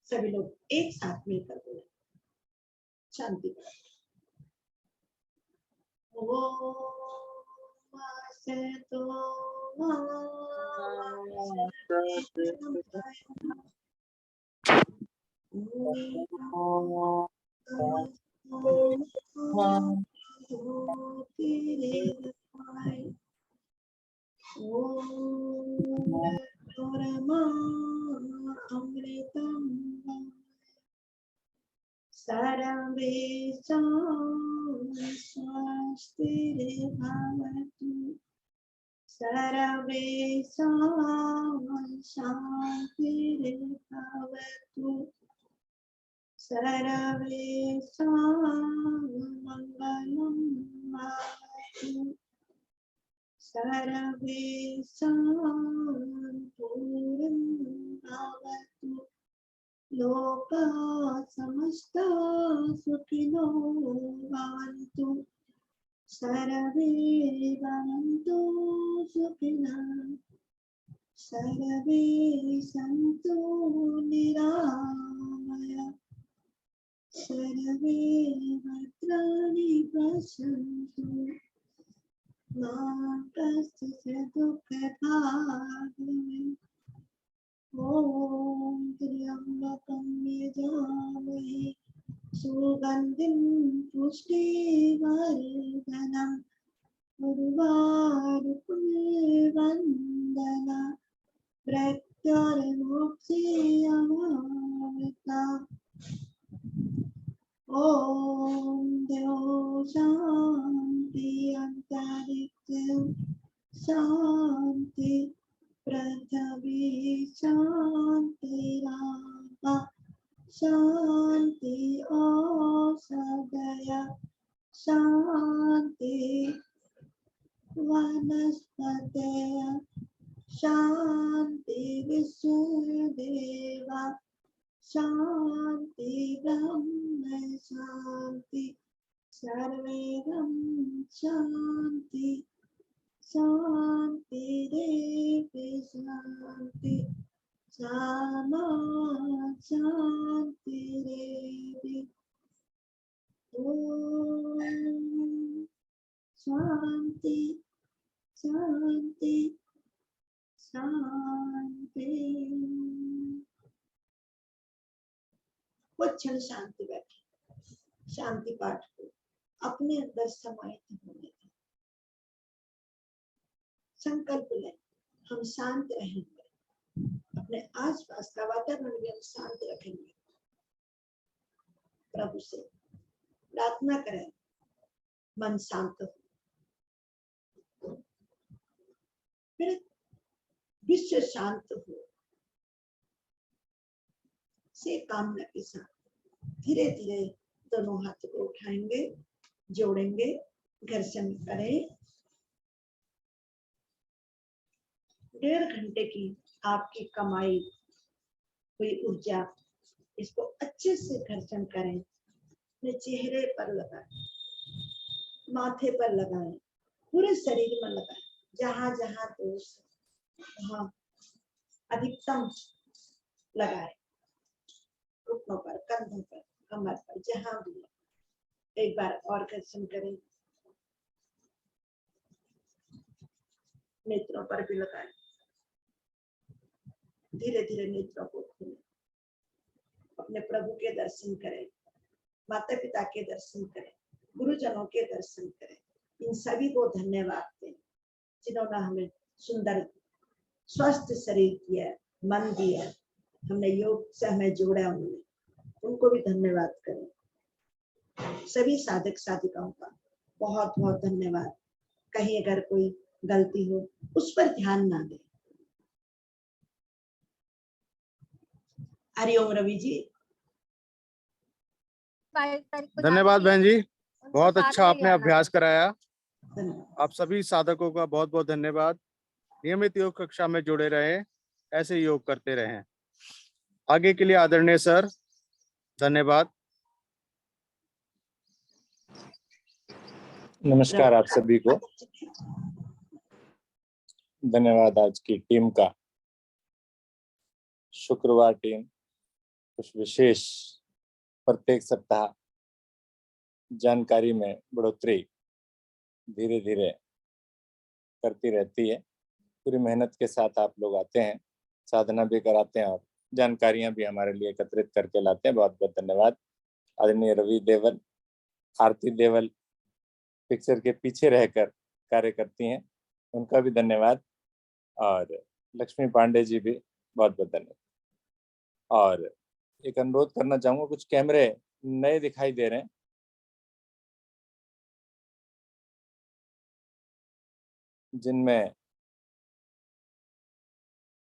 सभी लोग एक साथ मिलकर बोले शांति प्रार्थना। सर्वेषां स्वस्तिर्भवतु, सर्वेषां शान्तिर्भवतु, सर्वेषां मङ्गलं भवतु, सर्वेषां पूर्णं भवतु, लोकाः समस्ता सुखिनो भवन्तु, सर्वे भवन्तु सुखिनः, सर्वे सन्तु निरामयाः, सर्वे भद्राणि पश्यन्तु, मा कश्चित् दुःखभाग् भवेत्। ॐ त्र्यम्बकं यजामहे सुगन्धिं पुष्टिवर्धनम्, उर्वारुकमिवन्दनम्, प्रत्यर्मोक्षीयमामृतम्। ॐ द्यौ शान्ति अन्तरिक्षं शान्ति, पृथिवी शान्तिरापः शान्ति, औषधयः शान्ति, वनस्पतयः शान्ति, विश्वदेवा शान्ति, ब्रह्म शान्ति, सर्वेदं शान्ति, शान्तिरेव शान्ति, सामा शान्तिरेव। ॐ शान्ति शान्ति शान्ति। कुछ क्षण शांति बैठे, शांति पाठ को अपने अंदर समाहित होने दें। संकल्प लें, हम शांत रहेंगे, अपने आसपास का वातावरण भी हम शांत रखेंगे। प्रभु से प्रार्थना करें, मन शांत हो, फिर विश्व शांत हो। से कामना के साथ धीरे धीरे दोनों हाथ को उठाएंगे, जोड़ेंगे, घर्षण करें। 1.5 घंटे की आपकी कमाई हुई ऊर्जा, इसको अच्छे से घर्षण करें। अपने चेहरे पर लगाएं, माथे पर लगाएं, पूरे शरीर में लगाएं। जहां जहां दोष वहां अधिकतम लगाएं, घुटनों पर, कंधों पर, कमर पर, जहां भी। एक बार और घर्षण करें, नेत्रों पर भी लगाएं। धीरे धीरे नेत्रों को खोलें, अपने प्रभु के दर्शन करें, माता पिता के दर्शन करें, गुरुजनों के दर्शन करें। इन सभी को धन्यवाद दें जिन्होंने हमें सुंदर स्वस्थ शरीर दिया, मन दिया, हमने योग से हमें जोड़ा, उन्होंने, उनको भी धन्यवाद करें। सभी साधक साधिकाओं का बहुत बहुत धन्यवाद। कहीं अगर कोई गलती हो उस पर ध्यान ना दें, हरिओम रवि जी। धन्यवाद बहन जी, बहुत अच्छा आपने अभ्यास कराया। धन्यवाद। आप सभी साधकों का बहुत बहुत धन्यवाद। नियमित योग कक्षा में जुड़े रहें, ऐसे योग करते रहें। आगे के लिए आदरणीय सर, धन्यवाद। नमस्कार आप सभी को, धन्यवाद आज की टीम का। शुक्रवार टीम कुछ विशेष प्रत्येक सप्ताह जानकारी में बढ़ोतरी धीरे धीरे करती रहती है। पूरी मेहनत के साथ आप लोग आते हैं, साधना भी कराते हैं और जानकारियां भी हमारे लिए एकत्रित करके लाते हैं। बहुत बहुत धन्यवाद। आदरणीय रवि देवल, आरती देवल पिक्चर के पीछे रहकर कार्य करती हैं, उनका भी धन्यवाद। और लक्ष्मी पांडे जी भी बहुत बहुत धन्यवाद। और एक अनुरोध करना चाहूँगा, कुछ कैमरे नए दिखाई दे रहे हैं, जिनमें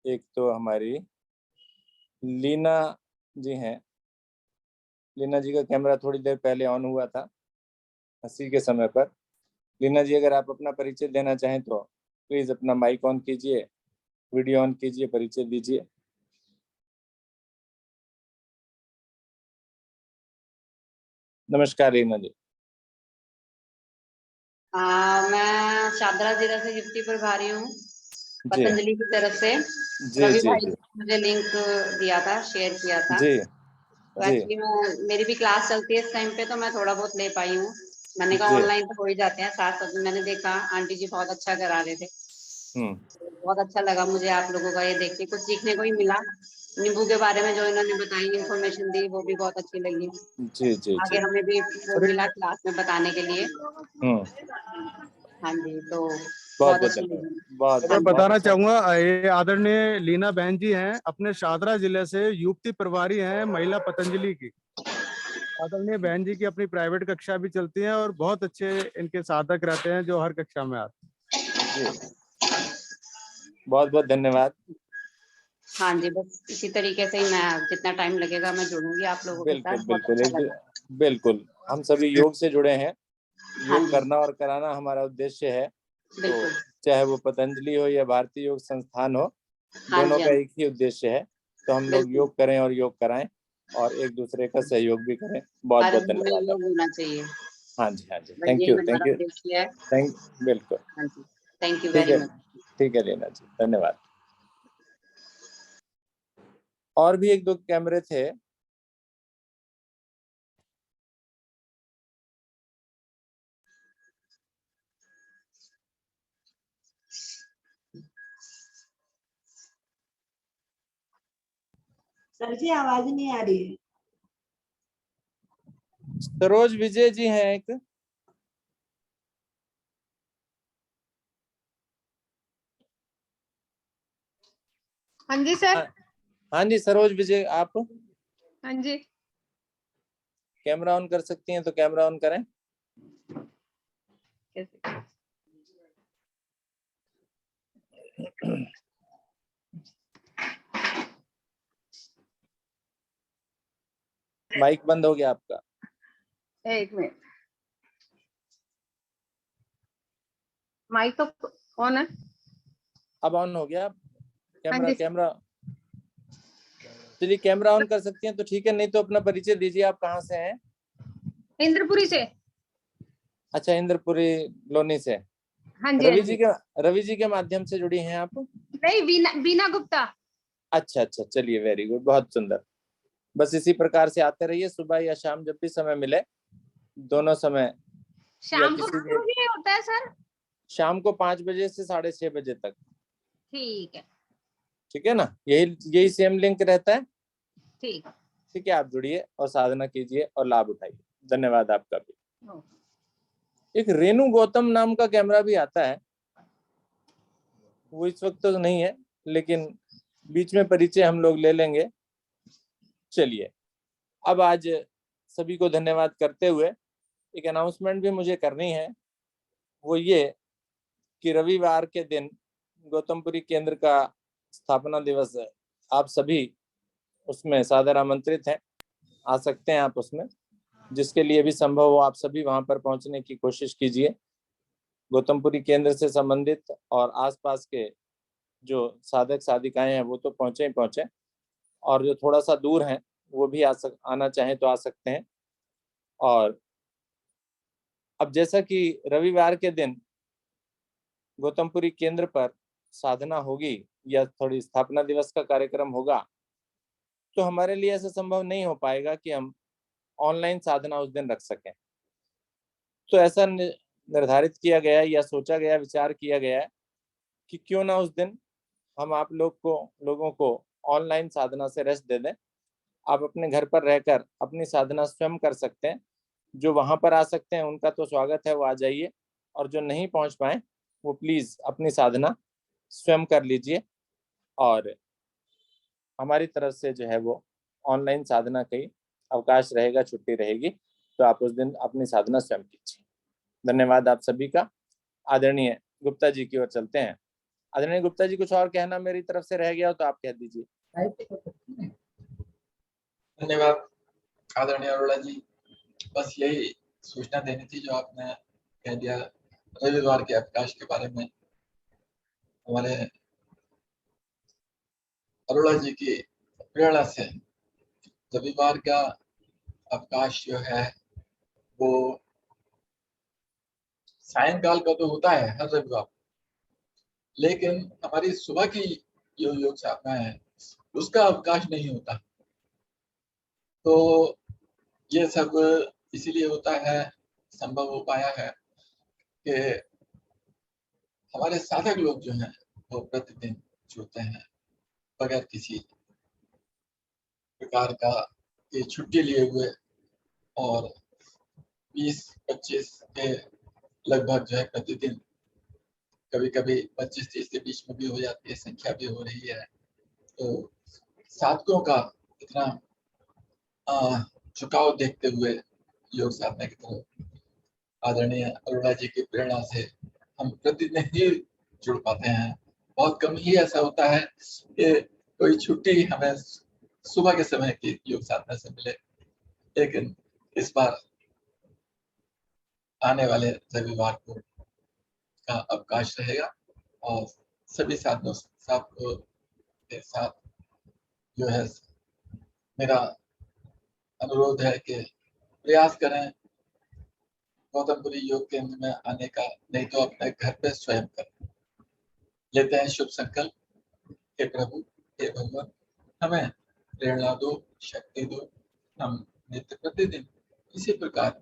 एक तो हमारी लीना जी हैं। लीना जी का कैमरा थोड़ी देर पहले ऑन हुआ था हंसी के समय पर। लीना जी, अगर आप अपना परिचय देना चाहें तो प्लीज अपना माइक ऑन कीजिए, वीडियो ऑन कीजिए, परिचय दीजिए। नमस्कार लीना जी। मैं शादरा जिला से डिप्टी प्रभारी हूँ, जी पतंजलि की तरफ से। जी रवि जी भाई जी ने मुझे लिंक दिया था, शेयर किया था। जी तो जी एक्चुअली मेरी भी क्लास चलती है इस टाइम पे, तो मैं थोड़ा बहुत ले पाई हूँ। मैंने कहा जी। ऑनलाइन तो हो ही जाते हैं, साथ साथ मैंने देखा आंटी जी बहुत अच्छा करा रहे थे। बहुत अच्छा लगा मुझे आप लोगों का ये देख के, कुछ सीखने को ही मिला। नींबू के बारे में जो इन्होंने बताई इन्फॉर्मेशन दी, वो भी बहुत अच्छी लगी। जी जी आगे जी। हमें भी वो मिला क्लास में बताने के लिए। हाँ जी, तो बहुत बहुत बहुत अच्छी धन्यवाद। लगी। बहुत मैं बहुत बताना अच्छा। चाहूंगा, ये आदरणीय लीना बहन जी हैं, अपने शादरा जिले से युक्ति प्रभारी हैं महिला पतंजलि की। आदरणीय बहन जी की अपनी प्राइवेट कक्षा भी चलती है और बहुत अच्छे इनके साधक रहते हैं जो हर कक्षा में आते हैं। जी बहुत बहुत धन्यवाद। हाँ जी, बस इसी तरीके से ही मैं जितना टाइम लगेगा मैं जुड़ूंगी आप लोगों के बिल्कुल साथ। बहुत बिल्कुल, अच्छा लगा। बिल्कुल हम सभी योग से जुड़े हैं। हाँ योग जी, करना और कराना हमारा उद्देश्य है। तो बिल्कुल। चाहे वो पतंजलि हो या भारतीय योग संस्थान हो, हाँ दोनों जी, का हाँ एक ही उद्देश्य है। तो हम लोग बिल्कुल। योग करें और योग कराएं और एक दूसरे का सहयोग भी करें। बहुत हर बहुत घर में धन्यवाद योग आपका। होना चाहिए, हाँ जी हाँ जी, बस थैंक यही यू थैंक हमारा यू उद्देश्य है। बिल्कुल। हाँ जी, थैंक यू ठीक वेरी है, मच। ठीक है लीना जी, धन्यवाद। और भी एक दो कैमरे थे। सर जी आवाज नहीं आ रही है। सरोज विजय जी हैं एक। हाँ जी सर। हाँ जी सरोज विजय, आप हाँ जी, कैमरा ऑन कर सकती हैं तो कैमरा ऑन करें। कैसे? माइक बंद हो गया आपका। एक मिनट, माइक तो ऑन है। अब ऑन हो गया। हाँ कैमरा जी, कैमरा चलिए, कैमरा ऑन कर सकती हैं तो ठीक है, नहीं तो अपना परिचय दीजिए, आप कहाँ से हैं? इंद्रपुरी से। अच्छा, इंद्रपुरी लोनी से। हाँ जी, हाँ जी। रवि जी के माध्यम से जुड़ी हैं आप? नहीं, बीना गुप्ता। अच्छा अच्छा, चलिए वेरी गुड, बहुत सुंदर। बस इसी प्रकार से आते रहिए, सुबह या शाम जब भी समय मिले, दोनों समय या शाम को किसी कितने भी। बजे होता है सर? शाम को 5 बजे से 6:30 बजे तक। ठीक है, ठीक है ना, यही सेम लिंक रहता है। ठीक। ठीक है, आप जुड़िए और साधना कीजिए और लाभ उठाइए। धन्यवाद आपका भी। एक रेणु गौतम नाम का कैमरा भी आता है, वो इस वक्त तो नहीं है, लेकिन बीच में परिचय हम लोग ले लेंगे। चलिए, अब आज सभी को धन्यवाद करते हुए एक अनाउंसमेंट भी मुझे करनी है। वो ये कि रविवार के दिन गौतमपुरी केंद्र का स्थापना दिवस है। आप सभी उसमें सादर आमंत्रित हैं, आ सकते हैं आप उसमें। जिसके लिए भी संभव हो आप सभी वहां पर पहुंचने की कोशिश कीजिए। गौतमपुरी केंद्र से संबंधित और आसपास के जो साधक साधिकाएं हैं वो तो पहुंचे ही पहुंचे, और जो थोड़ा सा दूर हैं वो भी आना चाहें तो आ सकते हैं। और अब जैसा कि रविवार के दिन गौतमपुरी केंद्र पर साधना होगी या थोड़ी स्थापना दिवस का कार्यक्रम होगा, तो हमारे लिए ऐसा संभव नहीं हो पाएगा कि हम ऑनलाइन साधना उस दिन रख सकें। तो ऐसा निर्धारित किया गया या सोचा गया, विचार किया गया है कि क्यों ना उस दिन हम आप लोगों को ऑनलाइन साधना से रेस्ट दे दें। आप अपने घर पर रहकर अपनी साधना स्वयं कर सकते हैं। जो वहां पर आ सकते हैं उनका तो स्वागत है, वो आ जाइए, और जो नहीं पहुंच पाए वो प्लीज अपनी साधना स्वयं कर लीजिए। और हमारी तरफ से जो है वो ऑनलाइन साधना का अवकाश रहेगा, छुट्टी रहेगी, तो आप उस दिन अपनी साधना स्वयं कीजिए। धन्यवाद आप सभी का। आदरणीय गुप्ता जी की ओर चलते हैं। आदरणीय गुप्ता जी, कुछ और कहना मेरी तरफ से रह गया हो तो आप कह दीजिए। धन्यवाद आदरणीय अरोड़ा जी। बस यही सूचना देनी थी जो आपने कह दिया रविवार के अवकाश के बारे में। हमारे अरोड़ा जी की प्रेरणा से रविवार का अवकाश जो है वो सायंकाल का तो होता है हर रविवार, लेकिन हमारी सुबह की जो योग साधना है उसका अवकाश नहीं होता। तो ये सब इसीलिए होता है, संभव हो पाया है कि हमारे साधक लोग जो हैं वो प्रतिदिन जुड़ते हैं बगैर किसी प्रकार का ये छुट्टी लिए हुए, और 20-25 के लगभग जो है प्रतिदिन, कभी कभी 25-30 के बीच में भी हो जाती है, संख्या भी हो रही है। तो साधकों का इतना झुकाव देखते हुए योग साधना की तरफ आदरणीय अरोड़ा जी की प्रेरणा से हम प्रतिदिन ही जुड़ पाते हैं। बहुत कम ही ऐसा होता है कि कोई छुट्टी हमें सुबह के समय की योग साधना से मिले, लेकिन इस बार आने वाले रविवार को का अवकाश रहेगा और सभी साथियों के साथ जो है मेरा अनुरोध है कि प्रयास करें गौतमपुरी योग केंद्र में आने का, नहीं तो अपने घर पे स्वयं करें। लेते हैं शुभ संकल्प। हे प्रभु, हे भगवान, हमें प्रेरणा दो, शक्ति दो, हम नित्य प्रतिदिन इसी प्रकार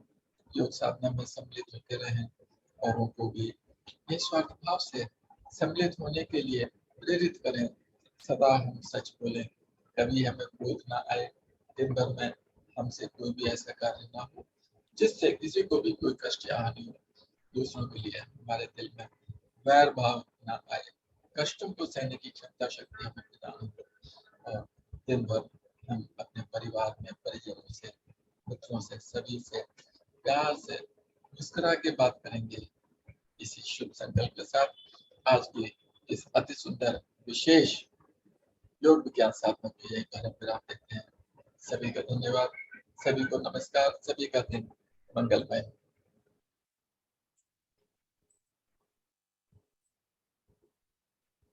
योग साधना में सम्मिलित होते रहें, औरों को भी निस्वार्थ भाव से सम्मिलित होने के लिए प्रेरित करें। सदा हम सच बोलें, कभी हमें क्रोध ना आए, दिन भर में हमसे कोई भी ऐसा कार्य ना हो जिससे किसी को भी कोई कष्ट या हानि हो। दूसरों के लिए हमारे दिल में वैर भाव ना आए, कष्टों को सहने की क्षमता शक्ति हमें प्रदान हो, और दिन भर हम अपने परिवार में, परिजनों से, मित्रों से, सभी से प्यार से मुस्कुरा के बात करेंगे। इसी शुभ संकल्प के साथ आज की इस अति सुंदर विशेष योग विज्ञान साधना को यही पर विराम देते हैं। सभी का धन्यवाद, सभी को नमस्कार, सभी का दिन मंगलमय।